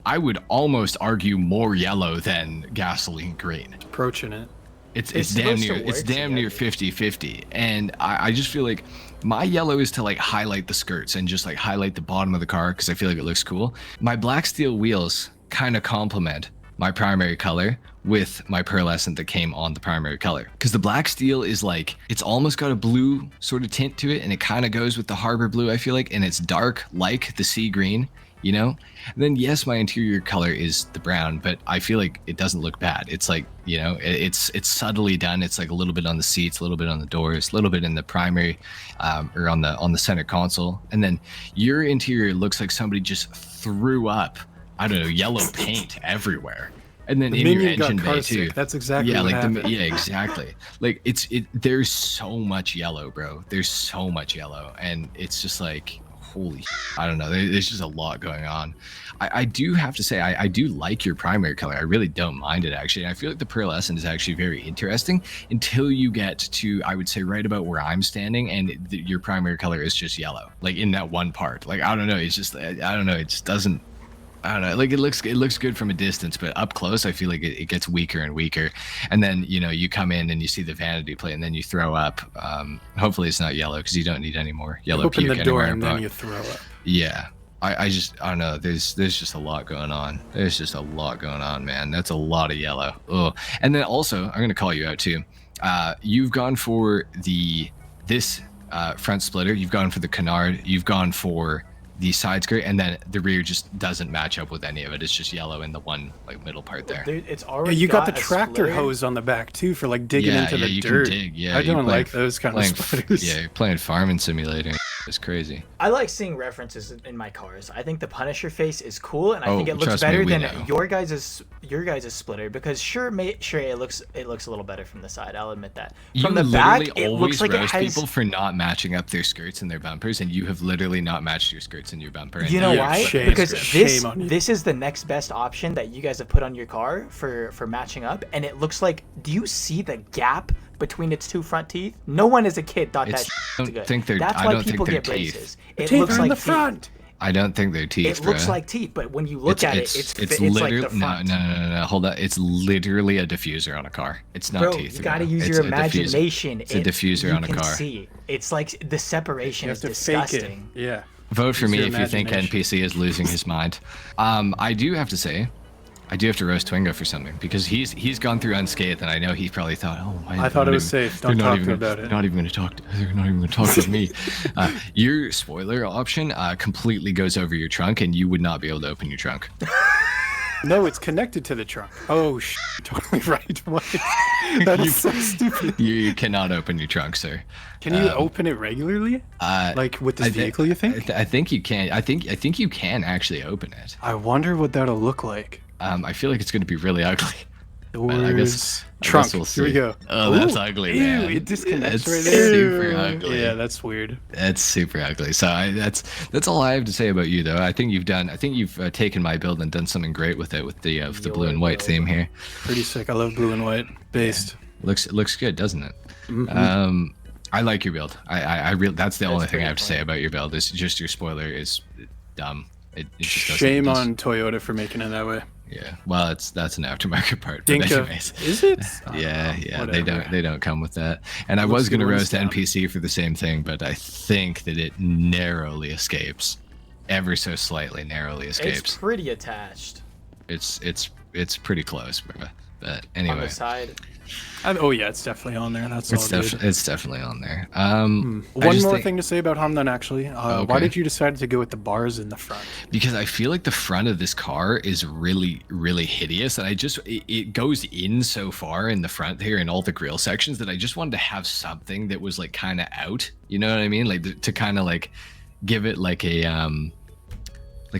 [SPEAKER 3] I would almost argue, more yellow than gasoline green.
[SPEAKER 2] Approaching it.
[SPEAKER 3] It's damn
[SPEAKER 1] supposed to
[SPEAKER 3] near
[SPEAKER 1] work
[SPEAKER 3] near
[SPEAKER 1] together.
[SPEAKER 3] 50-50, and I just feel like my yellow is to like highlight the skirts and just like highlight the bottom of the car because I feel like it looks cool. My black steel wheels kind of complement my primary color with my pearlescent that came on the primary color, because the black steel is like, it's almost got a blue sort of tint to it, and it kind of goes with the harbor blue, I feel like, and it's dark like the sea green, you know. And then yes, my interior color is the brown, but I feel like it doesn't look bad. It's like, you know, it's subtly done. It's like a little bit on the seats, a little bit on the doors, a little bit in the primary or on the center console, and then your interior looks like somebody just threw up, I don't know, yellow paint everywhere. And then
[SPEAKER 2] The
[SPEAKER 3] in your
[SPEAKER 2] Minion got
[SPEAKER 3] engine
[SPEAKER 2] car
[SPEAKER 3] bay too.
[SPEAKER 2] sick. That's exactly what happened.
[SPEAKER 3] Exactly. Like there's so much yellow, bro. There's so much yellow, and it's just like, holy I don't know, there's just a lot going on. I do have to say I do like your primary color. I really don't mind it, actually. I feel like the pearlescent is actually very interesting until you get to, I would say, right about where I'm standing, and your primary color is just yellow, like in that one part. Like I don't know, it's just I don't know, it just doesn't, I don't know, like it looks good from a distance, but up close I feel like it gets weaker and weaker. And then, you know, you come in and you see the vanity plate and then you throw up. Hopefully it's not yellow, because you don't need any more yellow
[SPEAKER 2] Open
[SPEAKER 3] puke
[SPEAKER 2] the door
[SPEAKER 3] anywhere,
[SPEAKER 2] and then you throw up.
[SPEAKER 3] Yeah, I don't know, there's just a lot going on. There's just a lot going on, man. That's a lot of yellow. Oh, and then also I'm gonna call you out too. You've gone for this front splitter, you've gone for the canard, you've gone for the side skirt, and then the rear just doesn't match up with any of it. It's just yellow in the one like middle part there.
[SPEAKER 1] It's already
[SPEAKER 2] you got the
[SPEAKER 1] a
[SPEAKER 2] tractor
[SPEAKER 1] splitter.
[SPEAKER 2] hose on the back too for like digging into the
[SPEAKER 3] you
[SPEAKER 2] dirt.
[SPEAKER 3] Can dig. Yeah,
[SPEAKER 2] I don't like those kind of splitters.
[SPEAKER 3] Yeah, you're playing Farming Simulator. It's crazy.
[SPEAKER 1] I like seeing references in my cars. I think the Punisher face is cool, and I think it looks
[SPEAKER 3] trust me,
[SPEAKER 1] better
[SPEAKER 3] we
[SPEAKER 1] than
[SPEAKER 3] know.
[SPEAKER 1] your guys' splitter, because sure it looks a little better from the side. I'll admit that. From the back, it looks like it
[SPEAKER 3] roast
[SPEAKER 1] has.
[SPEAKER 3] people for not matching up their skirts and their bumpers, and you have literally not matched your skirts and your bumper. And
[SPEAKER 1] You know
[SPEAKER 2] Yeah,
[SPEAKER 1] why?
[SPEAKER 2] shame.
[SPEAKER 1] Because
[SPEAKER 2] Shame on you.
[SPEAKER 1] this is the next best option that you guys have put on your car for matching up, and it looks like. Do you see the gap between its two front teeth? No one as a kid thought that
[SPEAKER 3] I
[SPEAKER 1] shit
[SPEAKER 3] don't
[SPEAKER 1] was good.
[SPEAKER 3] think they're-
[SPEAKER 1] That's
[SPEAKER 3] I
[SPEAKER 1] why
[SPEAKER 3] don't think
[SPEAKER 1] people
[SPEAKER 3] they're
[SPEAKER 1] get
[SPEAKER 3] teeth.
[SPEAKER 1] braces.
[SPEAKER 2] The
[SPEAKER 1] It
[SPEAKER 2] teeth
[SPEAKER 1] looks
[SPEAKER 2] are in
[SPEAKER 1] like
[SPEAKER 2] the
[SPEAKER 1] teeth.
[SPEAKER 2] front.
[SPEAKER 3] I don't think they're teeth.
[SPEAKER 1] It looks
[SPEAKER 3] bruh.
[SPEAKER 1] like teeth, but when you look at it, it's
[SPEAKER 3] literally
[SPEAKER 1] like the front.
[SPEAKER 3] no. Hold on, it's literally a diffuser on a car. It's not
[SPEAKER 1] Bro,
[SPEAKER 3] teeth.
[SPEAKER 1] you gotta
[SPEAKER 3] bro.
[SPEAKER 1] use
[SPEAKER 3] It's
[SPEAKER 1] your
[SPEAKER 3] a diffuser.
[SPEAKER 1] imagination.
[SPEAKER 3] It's a diffuser
[SPEAKER 1] you
[SPEAKER 3] on a
[SPEAKER 1] can
[SPEAKER 3] car.
[SPEAKER 1] See. It's like the separation
[SPEAKER 2] You
[SPEAKER 1] is
[SPEAKER 2] have to fake it.
[SPEAKER 1] disgusting.
[SPEAKER 2] Yeah.
[SPEAKER 3] Vote for
[SPEAKER 2] Use
[SPEAKER 3] me
[SPEAKER 2] your
[SPEAKER 3] if you think
[SPEAKER 2] imagination.
[SPEAKER 3] NPC is losing his mind. I do have to say, I do have to roast Twingo for something, because he's gone through unscathed, and I know he probably thought, oh,
[SPEAKER 2] I thought it was safe. Don't talk about it.
[SPEAKER 3] Not even going to talk. They're not even going to talk to me. Your spoiler option completely goes over your trunk, and you would not be able to open your trunk.
[SPEAKER 2] No, it's connected to the trunk. Oh, totally right. What? That is so stupid.
[SPEAKER 3] You cannot open your trunk, sir.
[SPEAKER 2] Can you open it regularly? Like with this vehicle, you think?
[SPEAKER 3] I think you can. I think you can actually open it.
[SPEAKER 2] I wonder what that'll look like.
[SPEAKER 3] I feel like it's going to be really ugly.
[SPEAKER 2] Doors.
[SPEAKER 3] I guess
[SPEAKER 2] Trunk.
[SPEAKER 3] we'll
[SPEAKER 2] Here we
[SPEAKER 3] see.
[SPEAKER 2] go.
[SPEAKER 3] Oh, that's
[SPEAKER 2] Ooh,
[SPEAKER 3] ugly,
[SPEAKER 2] ew,
[SPEAKER 3] man.
[SPEAKER 2] it disconnects
[SPEAKER 3] That's
[SPEAKER 2] right there.
[SPEAKER 3] super
[SPEAKER 2] Ew.
[SPEAKER 3] ugly.
[SPEAKER 2] Yeah, that's weird.
[SPEAKER 3] That's super ugly. So that's all I have to say about you, though. I think you've taken my build and done something great with it, with the blue and white theme here.
[SPEAKER 2] Pretty sick. I love blue and white. Based.
[SPEAKER 3] Looks good, doesn't it?
[SPEAKER 2] Mm-hmm.
[SPEAKER 3] I like your build. That's the only thing
[SPEAKER 1] pretty
[SPEAKER 3] I have to say about your build. Is just your spoiler is dumb. It just doesn't.
[SPEAKER 2] Shame on Toyota for making it that way.
[SPEAKER 3] Yeah, well, that's an aftermarket part. But
[SPEAKER 2] Dinka.
[SPEAKER 3] anyways.
[SPEAKER 2] Is it?
[SPEAKER 3] Yeah,
[SPEAKER 2] Whatever.
[SPEAKER 3] they don't come with that. And I
[SPEAKER 2] Looks
[SPEAKER 3] was gonna
[SPEAKER 2] good when
[SPEAKER 3] roast
[SPEAKER 2] it's down.
[SPEAKER 3] NPC for the same thing, but I think that it narrowly escapes, ever so slightly narrowly
[SPEAKER 1] It's
[SPEAKER 3] escapes.
[SPEAKER 1] pretty attached
[SPEAKER 3] It's pretty close, bro. But
[SPEAKER 1] on
[SPEAKER 3] anyway,
[SPEAKER 1] the side.
[SPEAKER 2] Oh yeah, it's definitely on there. That's all good.
[SPEAKER 3] it's definitely on there.
[SPEAKER 2] One more thing to say about HarmNone, actually. Why
[SPEAKER 3] Okay.
[SPEAKER 2] did you decide to go with the bars in the front?
[SPEAKER 3] Because I feel like the front of this car is really, really hideous, and it goes in so far in the front here in all the grill sections that I just wanted to have something that was like kind of out. You know what I mean? Like to kind of like give it like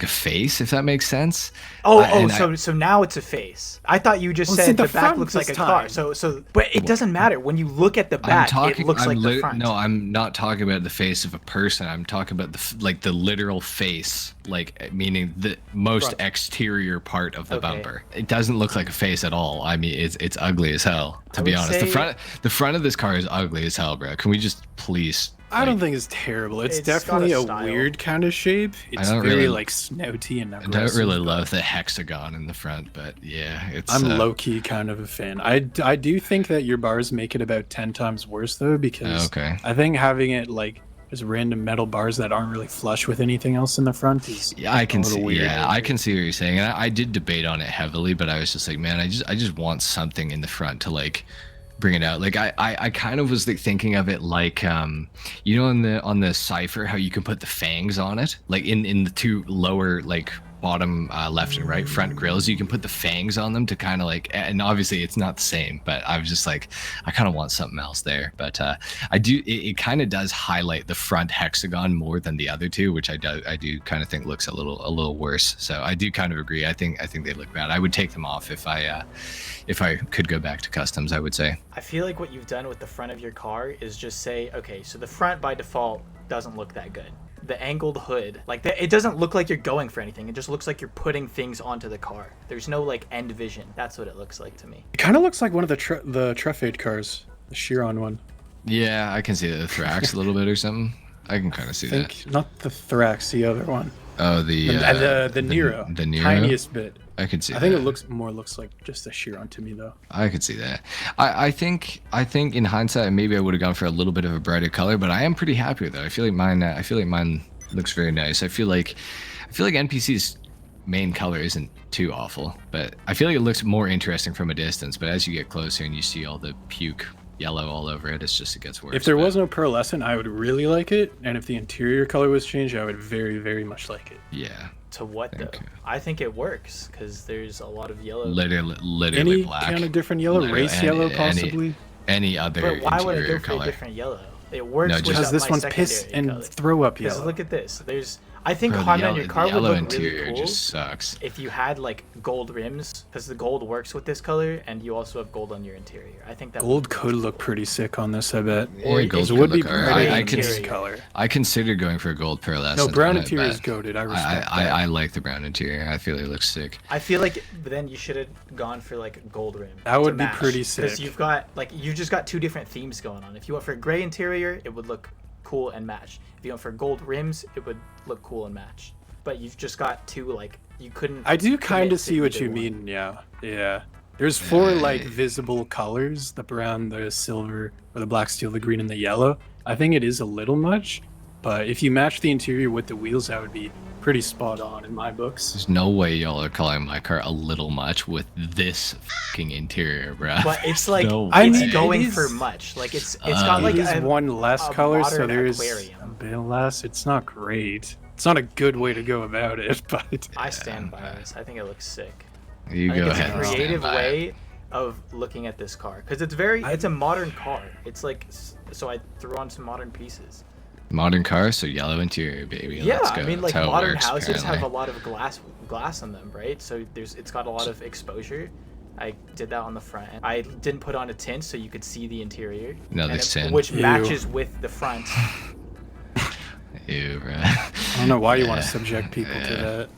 [SPEAKER 3] a face, if that makes sense.
[SPEAKER 1] So now it's a face. I thought you just
[SPEAKER 2] Well, it's
[SPEAKER 1] said
[SPEAKER 2] in the
[SPEAKER 1] the back
[SPEAKER 2] front
[SPEAKER 1] looks like a
[SPEAKER 2] this
[SPEAKER 1] car.
[SPEAKER 2] time.
[SPEAKER 1] But it doesn't matter. When you look at the back, it looks like the front.
[SPEAKER 3] No, I'm not talking about the face of a person. I'm talking about the literal face, like meaning the most
[SPEAKER 1] Front.
[SPEAKER 3] exterior part of the
[SPEAKER 1] Okay.
[SPEAKER 3] bumper. It doesn't look like a face at all. I mean, it's ugly as hell. To
[SPEAKER 1] I
[SPEAKER 3] be
[SPEAKER 1] would
[SPEAKER 3] honest,
[SPEAKER 1] say-
[SPEAKER 3] the front of this car is ugly as hell, bro. Can we just please?
[SPEAKER 2] I don't think it's terrible. It's
[SPEAKER 1] It's got
[SPEAKER 2] definitely
[SPEAKER 1] a
[SPEAKER 2] a
[SPEAKER 1] style.
[SPEAKER 2] weird kind of shape. It's
[SPEAKER 3] don't
[SPEAKER 2] very
[SPEAKER 3] really-
[SPEAKER 2] like snouty and
[SPEAKER 3] I
[SPEAKER 2] aggressive.
[SPEAKER 3] don't really love the hexagon in the front, but yeah, it's.
[SPEAKER 2] I'm low-key kind of a fan. I do think that your bars make it about 10 times worse, though, because
[SPEAKER 3] Okay.
[SPEAKER 2] I think having it like as random metal bars that aren't really flush with anything else in the front is
[SPEAKER 3] Yeah, I can
[SPEAKER 2] a little
[SPEAKER 3] see.
[SPEAKER 2] weird.
[SPEAKER 3] Yeah, I can see what you're saying, and I did debate on it heavily, but I was just like, man, I just want something in the front to like bring it out. Like I kind of was like thinking of it like you know on the Cypher how you can put the fangs on it, like in the two lower like bottom left and right front grills, you can put the fangs on them to kind of like, and obviously it's not the same, but I was just like, I kind of want something else there. But I do, it kind of does highlight the front hexagon more than the other two, which I do kind of think looks a little worse. So I do kind of agree. I think they look bad. I would take them off if I could go back to customs, I would say.
[SPEAKER 1] I feel like what you've done with the front of your car is just say, okay, so the front by default doesn't look that good. the angled hood, like it doesn't look like you're going for anything. It just looks like you're putting things onto the car. There's no like end vision. That's what it looks like to me.
[SPEAKER 2] It kind of looks like one of the Truffade cars, the Chiron one.
[SPEAKER 3] Yeah, I can see the Thrax a little bit or something. I can kind of see that.
[SPEAKER 2] Not the Thrax, the other one.
[SPEAKER 3] Oh,
[SPEAKER 2] the Nero. The Nero. Tiniest bit.
[SPEAKER 3] I could see.
[SPEAKER 2] I think it looks like just a Chiron to me though.
[SPEAKER 3] I could see that. I think in hindsight maybe I would have gone for a little bit of a brighter color, but I am pretty happy with it. I feel like mine looks very nice. I feel like NPC's main color isn't too awful, but I feel like it looks more interesting from a distance. But as you get closer and you see all the puke yellow all over it, it gets worse.
[SPEAKER 2] If there was no pearlescent, I would really like it, and if the interior color was changed, I would very, very much like it.
[SPEAKER 3] Yeah.
[SPEAKER 1] To what though? I think it works because there's a lot of yellow.
[SPEAKER 3] Literally
[SPEAKER 2] any
[SPEAKER 3] black.
[SPEAKER 2] Kind of different yellow, race yellow possibly.
[SPEAKER 3] Any other
[SPEAKER 1] but why would I go for
[SPEAKER 3] color.
[SPEAKER 1] a different yellow? It works.
[SPEAKER 3] No,
[SPEAKER 2] because this one's piss and
[SPEAKER 1] color.
[SPEAKER 2] throw up yellow.
[SPEAKER 1] Look at this. I think HarmNone, your car would look really cool
[SPEAKER 3] just sucks.
[SPEAKER 1] if you had like gold rims, because the gold works with this color, and you also have gold on your interior. I think that
[SPEAKER 2] gold could look pretty sick on this, I bet.
[SPEAKER 3] Or gold would be
[SPEAKER 2] pretty color.
[SPEAKER 3] I considered going for a gold pearlescent.
[SPEAKER 2] No, brown interior is goated. I respect that.
[SPEAKER 3] I like the brown interior. I feel it looks sick.
[SPEAKER 1] I feel like then you should have gone for like gold rim.
[SPEAKER 2] That would be pretty sick.
[SPEAKER 1] Because you've just got two different themes going on. If you went for a gray interior, it would look cool and match. If you went for gold rims, it would look cool and match. But you've just got two, like, you couldn't.
[SPEAKER 2] I do kind of see what you mean. Yeah. There's four like visible colors: the brown, the silver, or the black steel, the green, and the yellow. I think it is a little much, but if you match the interior with the wheels, that would be pretty spot on in my books.
[SPEAKER 3] There's no way y'all are calling my car a little much with this fucking interior, bro.
[SPEAKER 1] But it's like
[SPEAKER 2] it's
[SPEAKER 1] going for much. Like it's got like
[SPEAKER 2] one less color, so there's
[SPEAKER 1] aquarium.
[SPEAKER 2] a bit less. It's not great. It's not a good way to go about it, but
[SPEAKER 1] I stand by this. I think it looks sick.
[SPEAKER 3] You go ahead.
[SPEAKER 1] It's a creative way of looking at this car because it's a modern car. It's like, so I threw on some modern pieces.
[SPEAKER 3] Modern car, so yellow interior, baby.
[SPEAKER 1] Yeah,
[SPEAKER 3] Let's go.
[SPEAKER 1] I mean, like
[SPEAKER 3] That's how it
[SPEAKER 1] modern
[SPEAKER 3] works,
[SPEAKER 1] houses
[SPEAKER 3] apparently.
[SPEAKER 1] have a lot of glass on them, right? So it's got a lot of exposure. I did that on the front. I didn't put on a tint so you could see the interior.
[SPEAKER 3] Another tint.
[SPEAKER 1] Which matches with the front.
[SPEAKER 3] Ew, bro.
[SPEAKER 2] I don't know why you want to subject people to that.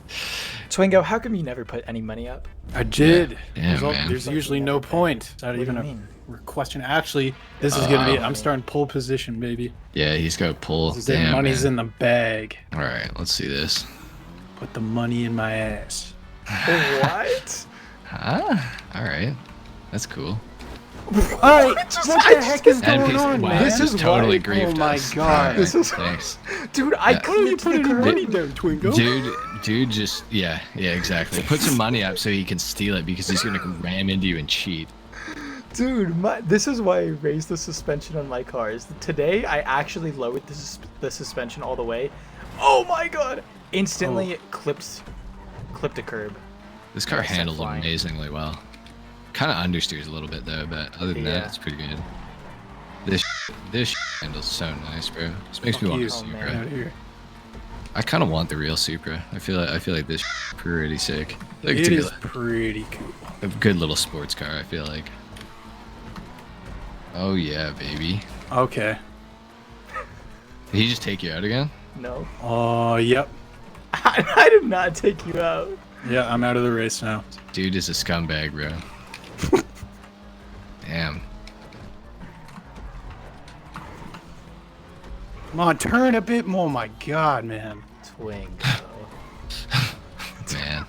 [SPEAKER 1] Twingo, how come you never put any money up?
[SPEAKER 2] I did.
[SPEAKER 3] Yeah, man.
[SPEAKER 2] There's usually no point. It's not even a question. Actually, this is gonna be. I'm starting pole position, baby.
[SPEAKER 3] Yeah, he's got pull.
[SPEAKER 2] Damn, money's in the bag.
[SPEAKER 3] All right, let's see this.
[SPEAKER 2] Put the money in my ass.
[SPEAKER 1] What?
[SPEAKER 3] All right, that's cool.
[SPEAKER 2] What the heck is going on,
[SPEAKER 3] wow,
[SPEAKER 2] man?
[SPEAKER 3] This is totally griefed.
[SPEAKER 2] Oh my god.
[SPEAKER 3] Right, thanks.
[SPEAKER 1] Dude, I couldn't
[SPEAKER 2] put any money down, Twingo.
[SPEAKER 3] Dude, just yeah, exactly. Put some money up so he can steal it because he's gonna ram into you and cheat.
[SPEAKER 1] Dude, this is why I raised the suspension on my cars. Today, I actually lowered the suspension all the way. Oh my god! Instantly, it clipped a curb.
[SPEAKER 3] This car handles amazingly well. Kind of understeers a little bit though, but other than that, it's pretty good. This handles so nice, bro. This makes me want a Supra. I kind of want the real Supra. I feel like this pretty sick. Like
[SPEAKER 2] it is pretty cool.
[SPEAKER 3] A good little sports car. I feel like. Oh yeah, baby.
[SPEAKER 2] Okay.
[SPEAKER 3] Did he just take you out again?
[SPEAKER 1] No.
[SPEAKER 2] Oh, yep.
[SPEAKER 1] I did not take you out.
[SPEAKER 2] Yeah, I'm out of the race now.
[SPEAKER 3] Dude is a scumbag, bro. Damn.
[SPEAKER 2] Come on, turn a bit more. My god, man.
[SPEAKER 1] Twingo.
[SPEAKER 3] Man.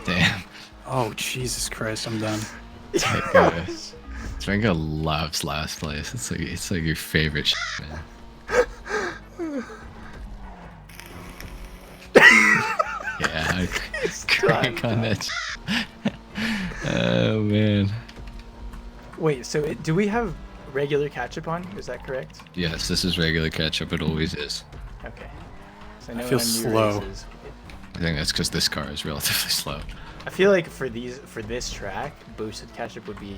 [SPEAKER 3] Damn.
[SPEAKER 2] Oh, Jesus Christ, I'm done.
[SPEAKER 3] Twingo loves last place. It's like your favorite shit, man. Yeah, crank on that shit. Oh man.
[SPEAKER 1] Wait, so do we have regular ketchup on? Is that correct?
[SPEAKER 3] Yes, this is regular ketchup. It always is.
[SPEAKER 1] Okay. So
[SPEAKER 2] I feel slow.
[SPEAKER 3] I think that's because this car is relatively slow.
[SPEAKER 1] I feel like for this track, boosted ketchup would be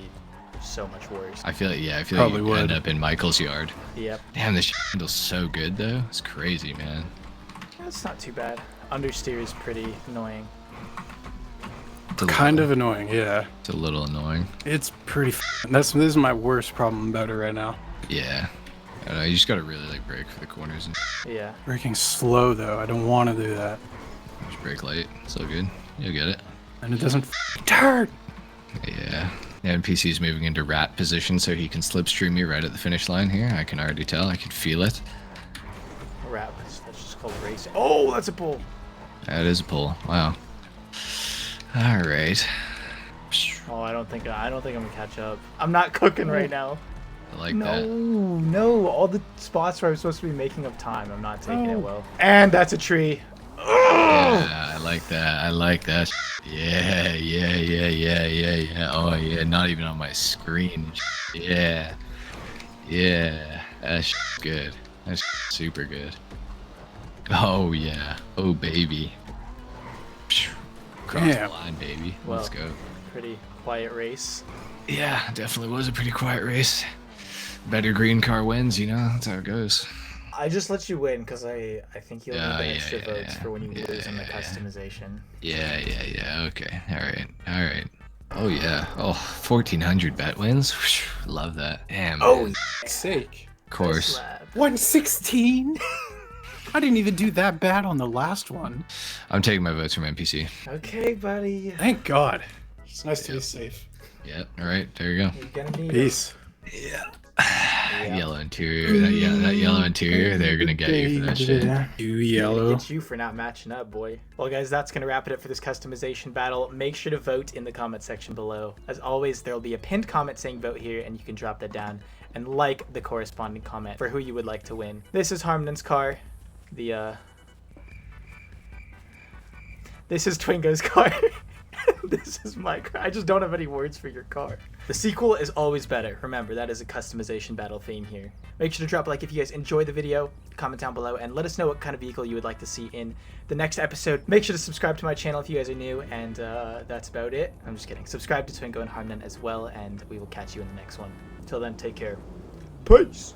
[SPEAKER 1] so much worse.
[SPEAKER 3] I feel like you end up in Michael's yard.
[SPEAKER 1] Yep.
[SPEAKER 3] Damn, this handles so good though. It's crazy, man.
[SPEAKER 1] That's not too bad. Understeer is pretty annoying.
[SPEAKER 2] Kind of annoying, yeah.
[SPEAKER 3] It's a little annoying.
[SPEAKER 2] It's pretty. This is my worst problem about it right now.
[SPEAKER 3] Yeah. I don't know, you just gotta really like brake for the corners and
[SPEAKER 1] Yeah.
[SPEAKER 2] Braking slow though. I don't want to do that.
[SPEAKER 3] just brake light. It's all good. You'll get it.
[SPEAKER 2] And it doesn't turn.
[SPEAKER 3] Yeah. The NPC's moving into rat position so he can slipstream me right at the finish line here. I can already tell. I can feel it.
[SPEAKER 1] Rat. That's just called racing. Oh, that's a pull.
[SPEAKER 3] That is a pull. Wow. All right.
[SPEAKER 1] Oh, I don't think I'm gonna catch up. I'm not cooking right now.
[SPEAKER 3] I like that.
[SPEAKER 1] No. All the spots where I'm supposed to be making up time, I'm not taking it well. And that's a tree.
[SPEAKER 3] Yeah, I like that. I like that. Yeah. Oh yeah, not even on my screen. Yeah. That's good. That's super good. Oh yeah. Oh baby. Cross the line, baby.
[SPEAKER 1] Well,
[SPEAKER 3] Let's go.
[SPEAKER 1] Pretty quiet race.
[SPEAKER 3] Yeah, definitely was a pretty quiet race. Better green car wins, you know. That's how it goes.
[SPEAKER 1] I just let you win because I think you'll need the extra votes for when you lose in the customization.
[SPEAKER 3] Yeah. Okay. All right. Oh yeah. Oh, 1,400 bet wins. Love that. Damn.
[SPEAKER 2] Oh,
[SPEAKER 3] man.
[SPEAKER 2] sake.
[SPEAKER 3] Of course.
[SPEAKER 2] 116. I didn't even do that bad on the last one.
[SPEAKER 3] I'm taking my votes from NPC.
[SPEAKER 1] Okay, buddy.
[SPEAKER 2] Thank God. It's nice to be safe.
[SPEAKER 3] Yeah. All right. There you go.
[SPEAKER 1] You're gonna need
[SPEAKER 2] Peace.
[SPEAKER 3] Yeah. Yellow interior. That yellow interior. They're gonna get you for that shit.
[SPEAKER 2] You yellow.
[SPEAKER 1] It's you for not matching up, boy. Well, guys, that's gonna wrap it up for this customization battle. Make sure to vote in the comment section below. As always, there will be a pinned comment saying vote here, and you can drop that down and like the corresponding comment for who you would like to win. This is HarmNone's car. This is Twingo's car. This is my car. I just don't have any words for your car. The sequel is always better. Remember, that is a customization battle theme here. Make sure to drop a like if you guys enjoyed the video, comment down below, and let us know what kind of vehicle you would like to see in the next episode. Make sure to subscribe to my channel if you guys are new, and that's about it. I'm just kidding. Subscribe to Twingo and HarmNone as well, and we will catch you in the next one. Till then, take care. Peace!